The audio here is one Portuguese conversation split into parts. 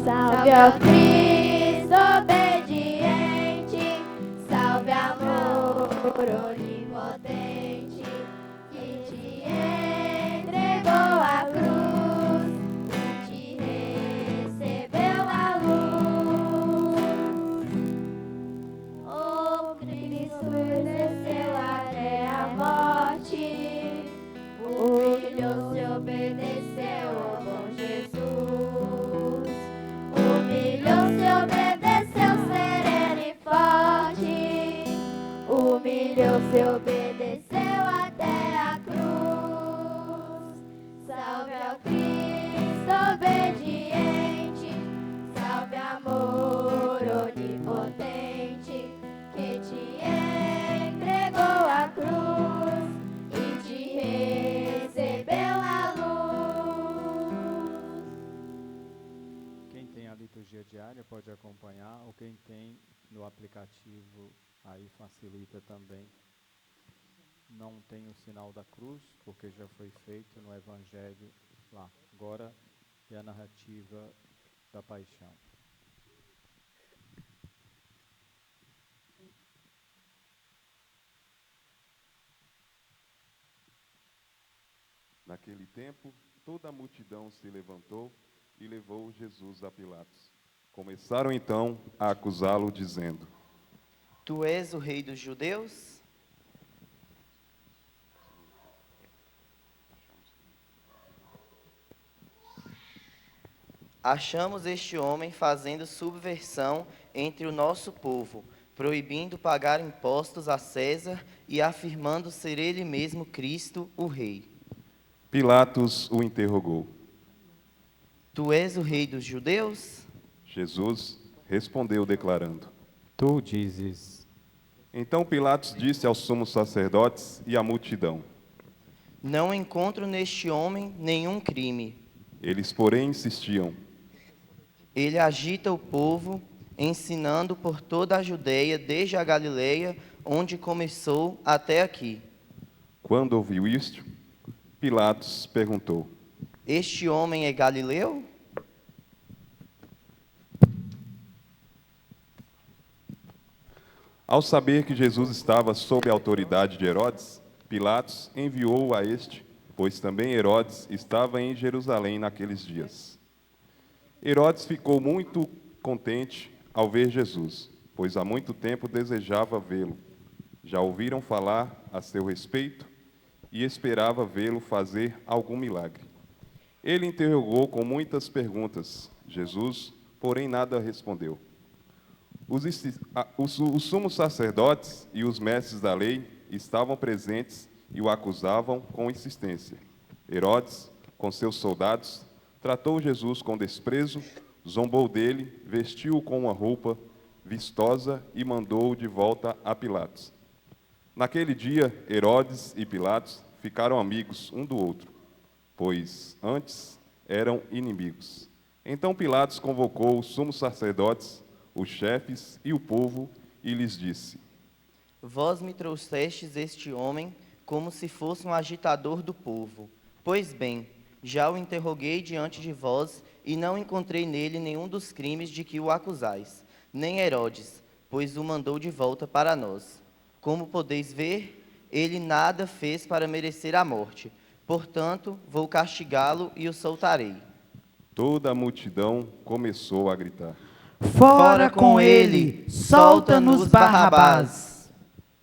Salve ao Cristo obediente, salve amor onipotente, que te entregou a cruz e te recebeu a luz. O Cristo desceu até a morte, humilhou-se, obedeceu ao bom Jesus. Humilhou-se, obedeceu, sereno e forte. Humilhou-se, obedeceu até a cruz. Salve ao Cristo obediente, salve amor onipotente, que te entregou a cruz e te recebeu a luz. Quem tem a liturgia diária pode acompanhar, ou quem tem no aplicativo aí facilita também. Não tem o sinal da cruz, porque já foi feito no Evangelho lá. Agora é a narrativa da paixão. Naquele tempo, toda a multidão se levantou e levou Jesus a Pilatos. Começaram então a acusá-lo, dizendo: Tu és o rei dos judeus? Achamos este homem fazendo subversão entre o nosso povo, proibindo pagar impostos a César e afirmando ser ele mesmo Cristo, o rei. Pilatos o interrogou. Tu és o rei dos judeus? Jesus respondeu declarando. Tu dizes. Então Pilatos disse aos sumos sacerdotes e à multidão. Não encontro neste homem nenhum crime. Eles, porém, insistiam. Ele agita o povo, ensinando por toda a Judeia, desde a Galileia, onde começou, até aqui. Quando ouviu isto, Pilatos perguntou: Este homem é galileu? Ao saber que Jesus estava sob a autoridade de Herodes, Pilatos enviou-o a este, pois também Herodes estava em Jerusalém naqueles dias. Herodes ficou muito contente ao ver Jesus, pois há muito tempo desejava vê-lo. Já ouviram falar a seu respeito e esperava vê-lo fazer algum milagre. Ele interrogou com muitas perguntas. Jesus, porém, nada respondeu. Os sumos sacerdotes e os mestres da lei estavam presentes e o acusavam com insistência. Herodes, com seus soldados, tratou Jesus com desprezo, zombou dele, vestiu-o com uma roupa vistosa e mandou-o de volta a Pilatos. Naquele dia, Herodes e Pilatos ficaram amigos um do outro, pois antes eram inimigos. Então Pilatos convocou os sumos sacerdotes, os chefes e o povo, e lhes disse: Vós me trouxestes este homem como se fosse um agitador do povo. Pois bem, já o interroguei diante de vós e não encontrei nele nenhum dos crimes de que o acusais, nem Herodes, pois o mandou de volta para nós. Como podeis ver, ele nada fez para merecer a morte. Portanto, vou castigá-lo e o soltarei. Toda a multidão começou a gritar: Fora com ele! Solta-nos Barrabás!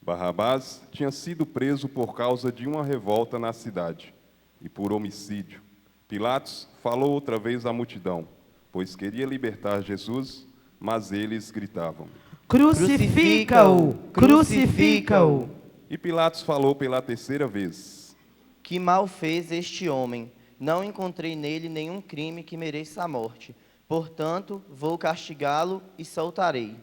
Barrabás tinha sido preso por causa de uma revolta na cidade e por homicídio. Pilatos falou outra vez à multidão, pois queria libertar Jesus, mas eles gritavam: Crucifica-o! Crucifica-o! E Pilatos falou pela terceira vez: Que mal fez este homem? Não encontrei nele nenhum crime que mereça a morte. Portanto, vou castigá-lo e soltarei.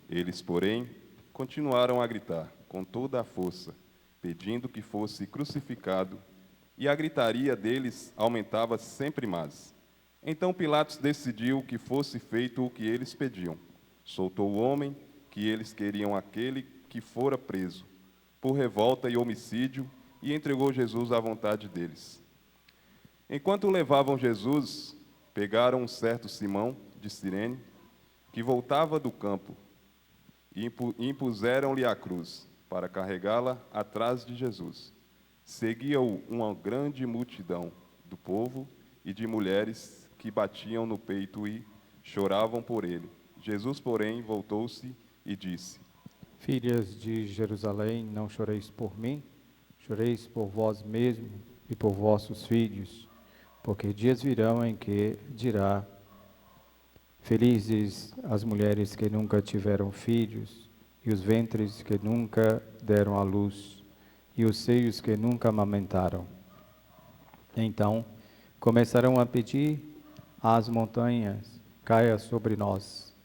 Eles, porém, continuaram a gritar com toda a força, pedindo que fosse crucificado, e a gritaria deles aumentava sempre mais. Então Pilatos decidiu que fosse feito o que eles pediam. Soltou o homem que eles queriam, aquele que fora preso por revolta e homicídio, e entregou Jesus à vontade deles. Enquanto levavam Jesus, pegaram um certo Simão, de Cirene, que voltava do campo, e impuseram-lhe a cruz, para carregá-la atrás de Jesus. Seguia-o uma grande multidão do povo e de mulheres que batiam no peito e choravam por ele. Jesus, porém, voltou-se e disse: Filhas de Jerusalém, não choreis por mim, choreis por vós mesmos e por vossos filhos, porque dias virão em que dirá: felizes as mulheres que nunca tiveram filhos, e os ventres que nunca deram à luz, e os seios que nunca amamentaram. Então começarão a pedir às montanhas: caia sobre nós,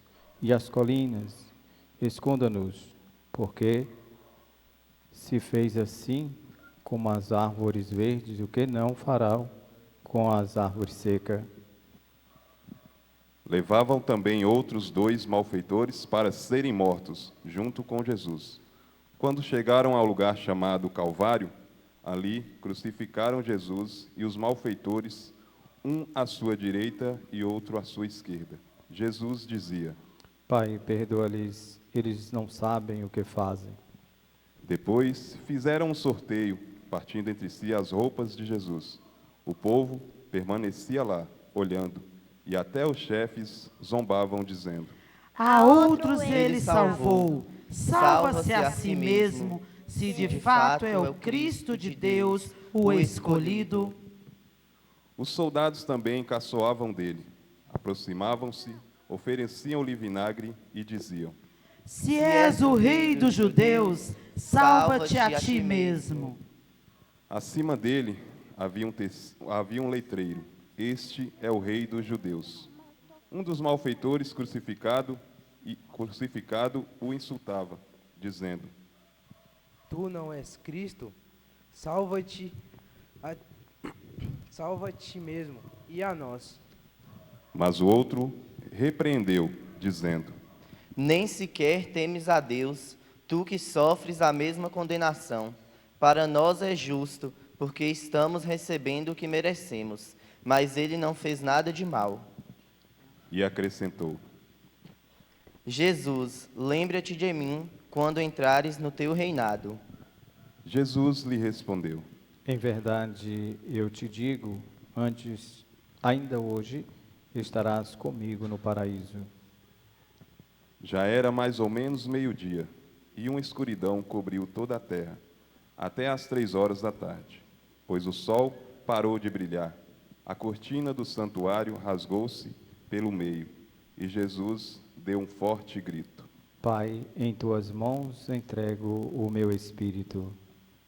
e às colinas: esconda-nos, porque se fez assim com as árvores verdes, o que não fará com as árvores secas? Levavam também outros 2 malfeitores para serem mortos, junto com Jesus. Quando chegaram ao lugar chamado Calvário, ali crucificaram Jesus e os malfeitores, um à sua direita e outro à sua esquerda. Jesus dizia: Pai, perdoa-lhes, eles não sabem o que fazem. Depois fizeram um sorteio, partindo entre si as roupas de Jesus. O povo permanecia lá, olhando, e até os chefes zombavam, dizendo: A outros ele salvou, salva-se a si mesmo, se de fato é o Cristo de Deus, o escolhido. Os soldados também caçoavam dele. Aproximavam-se, ofereciam-lhe vinagre e diziam: Se és o rei dos judeus, salva-te a ti mesmo. Acima dele havia um letreiro: Este é o rei dos judeus. Um dos malfeitores crucificado o insultava, dizendo: Tu não és Cristo? Salva-te mesmo e a nós. Mas o outro repreendeu, dizendo: Nem sequer temes a Deus, tu que sofres a mesma condenação. Para nós é justo, porque estamos recebendo o que merecemos, mas ele não fez nada de mal. E acrescentou: Jesus, lembra-te de mim quando entrares no teu reinado. Jesus lhe respondeu: Em verdade, eu te digo, ainda hoje, estarás comigo no paraíso. Já era mais ou menos meio-dia, e uma escuridão cobriu toda a terra, até às 3 horas da tarde, pois o sol parou de brilhar. A cortina do santuário rasgou-se pelo meio, e Jesus deu um forte grito. Pai, em tuas mãos entrego o meu espírito.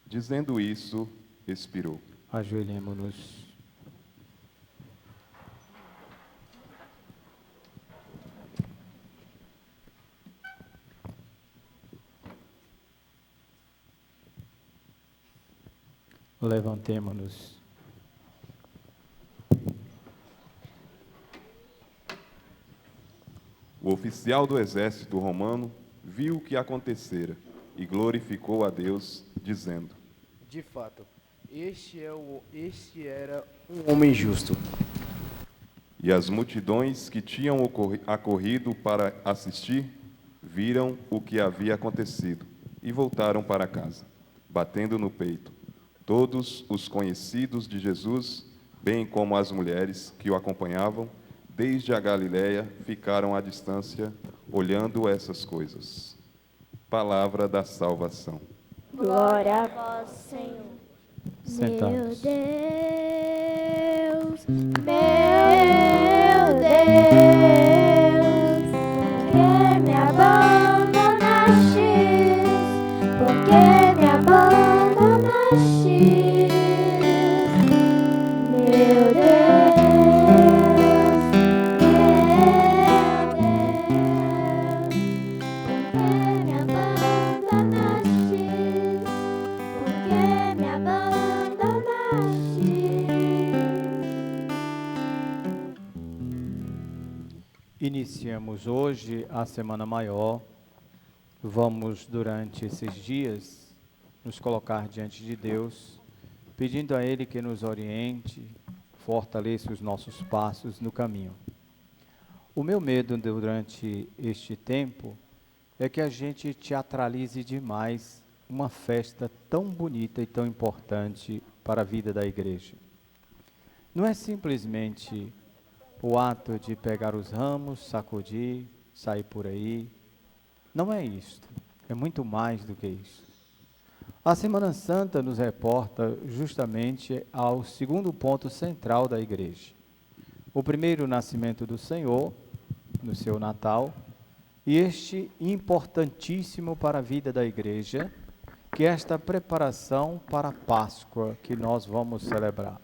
Dizendo isso, expirou. Ajoelhemo-nos. Levantemo-nos. O oficial do exército romano viu o que acontecera e glorificou a Deus, dizendo: De fato, este era um homem justo. E as multidões que tinham acorrido para assistir viram o que havia acontecido e voltaram para casa, batendo no peito. Todos os conhecidos de Jesus, bem como as mulheres que o acompanhavam, desde a Galiléia, ficaram à distância, olhando essas coisas. Palavra da salvação. Glória a vós, Senhor. Sentados. Meu Deus, que me abandonaste, porque me abandonaste, meu Deus, porque me abandonaste, porque me abandonaste. Iniciamos hoje a Semana Maior. Vamos, durante esses dias, nos colocar diante de Deus, pedindo a Ele que nos oriente, fortaleça os nossos passos no caminho. O meu medo durante este tempo é que a gente teatralize demais uma festa tão bonita e tão importante para a vida da igreja. Não é simplesmente o ato de pegar os ramos, sacudir, sair por aí. Não é isto. É muito mais do que isso. A Semana Santa nos reporta justamente ao segundo ponto central da igreja. O primeiro, o nascimento do Senhor, no seu Natal, e este importantíssimo para a vida da igreja, que é esta preparação para a Páscoa que nós vamos celebrar.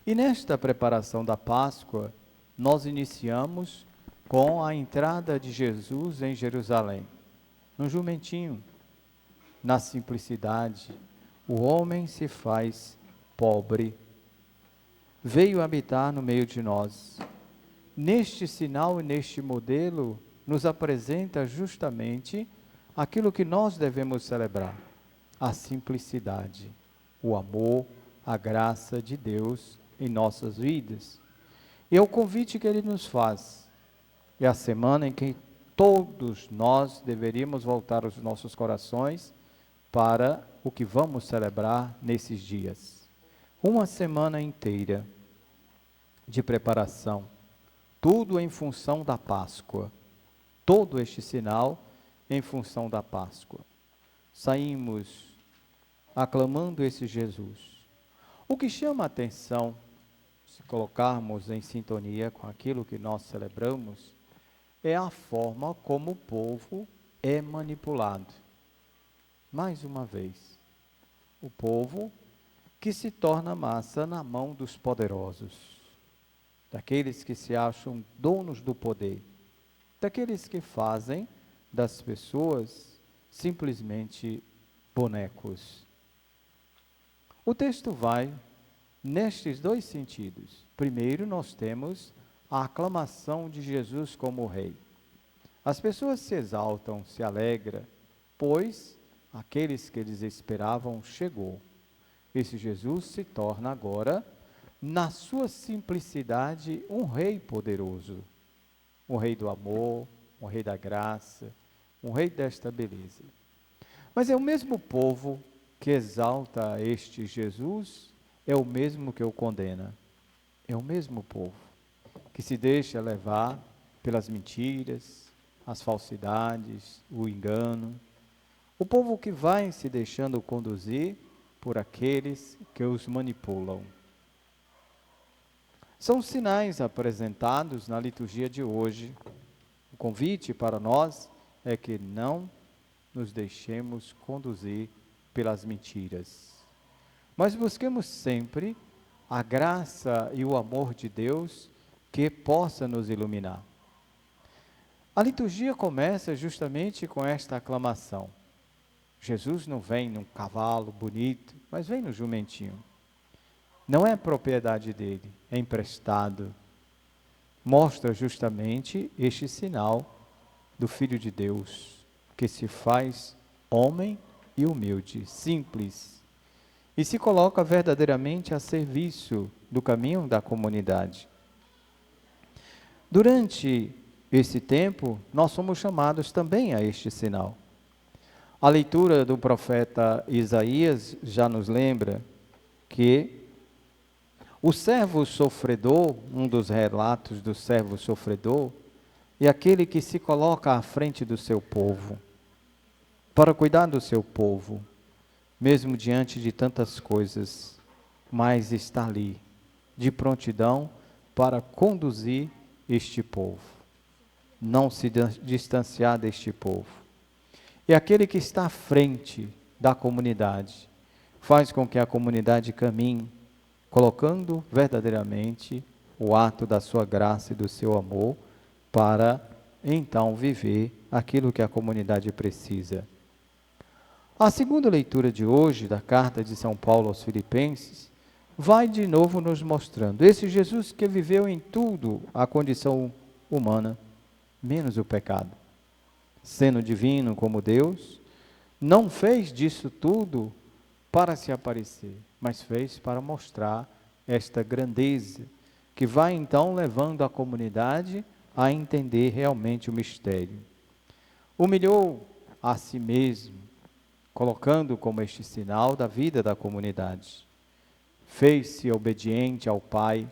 E nesta preparação da Páscoa, nós iniciamos com a entrada de Jesus em Jerusalém, no jumentinho, na simplicidade. O homem se faz pobre, veio habitar no meio de nós. Neste sinal e neste modelo, nos apresenta justamente aquilo que nós devemos celebrar: a simplicidade, o amor, a graça de Deus em nossas vidas. E é o convite que Ele nos faz. É a semana em que todos nós deveríamos voltar os nossos corações para o que vamos celebrar nesses dias. Uma semana inteira de preparação, tudo em função da Páscoa. Todo este sinal em função da Páscoa. Saímos aclamando esse Jesus. O que chama a atenção, se colocarmos em sintonia com aquilo que nós celebramos, é a forma como o povo é manipulado. Mais uma vez, o povo que se torna massa na mão dos poderosos, daqueles que se acham donos do poder, daqueles que fazem das pessoas simplesmente bonecos. O texto vai nestes dois sentidos. Primeiro, nós temos a aclamação de Jesus como rei. As pessoas se exaltam, se alegram, pois aqueles que eles esperavam chegou. Esse Jesus se torna agora, na sua simplicidade, um rei poderoso. Um rei do amor, um rei da graça, um rei desta beleza. Mas é o mesmo povo que exalta este Jesus, é o mesmo que o condena. É o mesmo povo que se deixa levar pelas mentiras, as falsidades, o engano. O povo que vai se deixando conduzir por aqueles que os manipulam. São sinais apresentados na liturgia de hoje. O convite para nós é que não nos deixemos conduzir pelas mentiras, mas busquemos sempre a graça e o amor de Deus que possa nos iluminar. A liturgia começa justamente com esta aclamação. Jesus não vem num cavalo bonito, mas vem no jumentinho. Não é propriedade dele, é emprestado. Mostra justamente este sinal do Filho de Deus, que se faz homem e humilde, simples, e se coloca verdadeiramente a serviço do caminho da comunidade. Durante esse tempo, nós somos chamados também a este sinal. A leitura do profeta Isaías já nos lembra que o servo sofredor, um dos relatos do servo sofredor, é aquele que se coloca à frente do seu povo, para cuidar do seu povo, mesmo diante de tantas coisas, mas está ali, de prontidão para conduzir este povo, não se distanciar deste povo. E aquele que está à frente da comunidade, faz com que a comunidade caminhe, colocando verdadeiramente o ato da sua graça e do seu amor, para então viver aquilo que a comunidade precisa. A segunda leitura de hoje, da carta de São Paulo aos Filipenses, vai de novo nos mostrando esse Jesus que viveu em tudo a condição humana, menos o pecado. Sendo divino como Deus, não fez disso tudo para se aparecer, mas fez para mostrar esta grandeza, que vai então levando a comunidade a entender realmente o mistério. Humilhou a si mesmo, colocando como este sinal da vida da comunidade. Fez-se obediente ao Pai,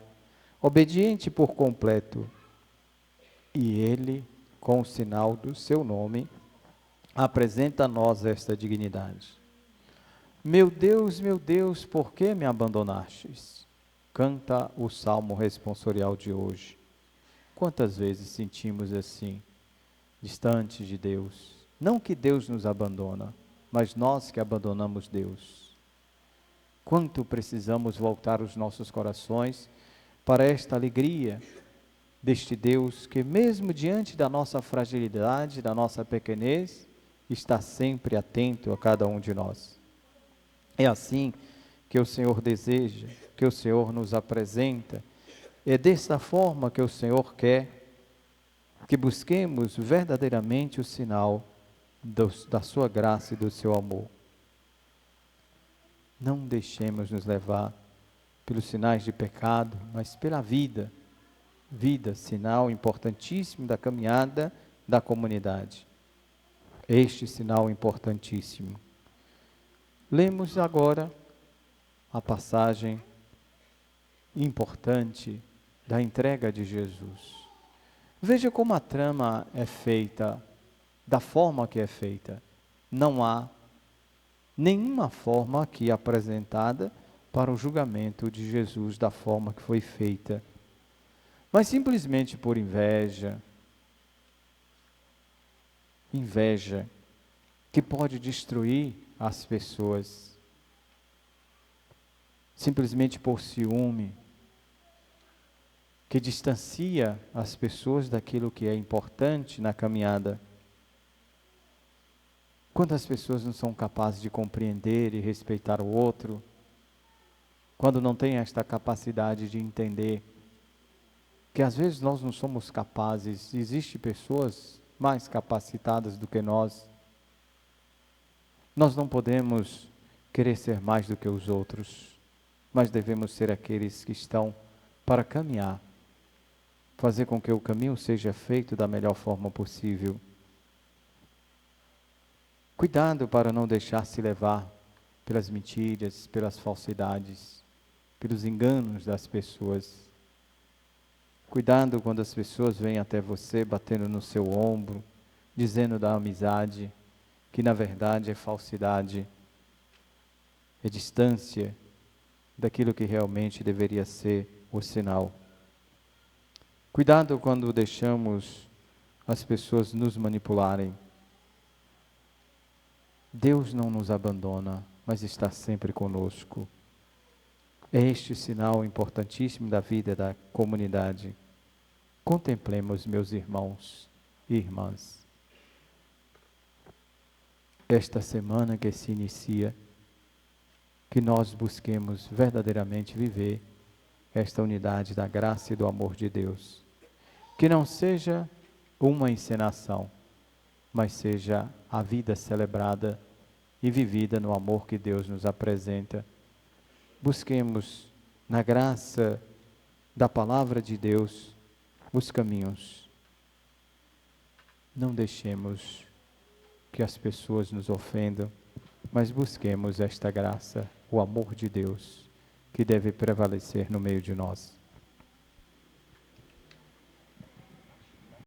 obediente por completo. E ele, com o sinal do seu nome, apresenta a nós esta dignidade. Meu Deus, por que me abandonastes? Canta o salmo responsorial de hoje. Quantas vezes sentimos assim, distantes de Deus? Não que Deus nos abandona, mas nós que abandonamos Deus. Quanto precisamos voltar os nossos corações para esta alegria deste Deus que, mesmo diante da nossa fragilidade, da nossa pequenez, está sempre atento a cada um de nós. É assim que o Senhor deseja, que o Senhor nos apresenta. É desta forma que o Senhor quer que busquemos verdadeiramente o sinal da sua graça e do seu amor. Não deixemos nos levar pelos sinais de pecado, mas pela vida. Vida, sinal importantíssimo da caminhada da comunidade. Este sinal importantíssimo. Lemos agora a passagem importante da entrega de Jesus. Veja como a trama é feita, da forma que é feita. Não há nenhuma forma aqui apresentada para o julgamento de Jesus da forma que foi feita. Mas simplesmente por inveja que pode destruir as pessoas, simplesmente por ciúme, que distancia as pessoas daquilo que é importante na caminhada. Quantas pessoas não são capazes de compreender e respeitar o outro, quando não têm esta capacidade de entender que às vezes nós não somos capazes, existem pessoas mais capacitadas do que nós. Nós não podemos querer ser mais do que os outros, mas devemos ser aqueles que estão para caminhar, fazer com que o caminho seja feito da melhor forma possível. Cuidado para não deixar se levar pelas mentiras, pelas falsidades, pelos enganos das pessoas. Cuidado quando as pessoas vêm até você batendo no seu ombro, dizendo da amizade, que na verdade é falsidade, é distância daquilo que realmente deveria ser o sinal. Cuidado quando deixamos as pessoas nos manipularem. Deus não nos abandona, mas está sempre conosco. É este sinal importantíssimo da vida da comunidade. Contemplemos, meus irmãos e irmãs, esta semana que se inicia, que nós busquemos verdadeiramente viver esta unidade da graça e do amor de Deus. Que não seja uma encenação, mas seja a vida celebrada e vivida no amor que Deus nos apresenta. Busquemos na graça da palavra de Deus os caminhos. Não deixemos que as pessoas nos ofendam, mas busquemos esta graça, o amor de Deus, que deve prevalecer no meio de nós.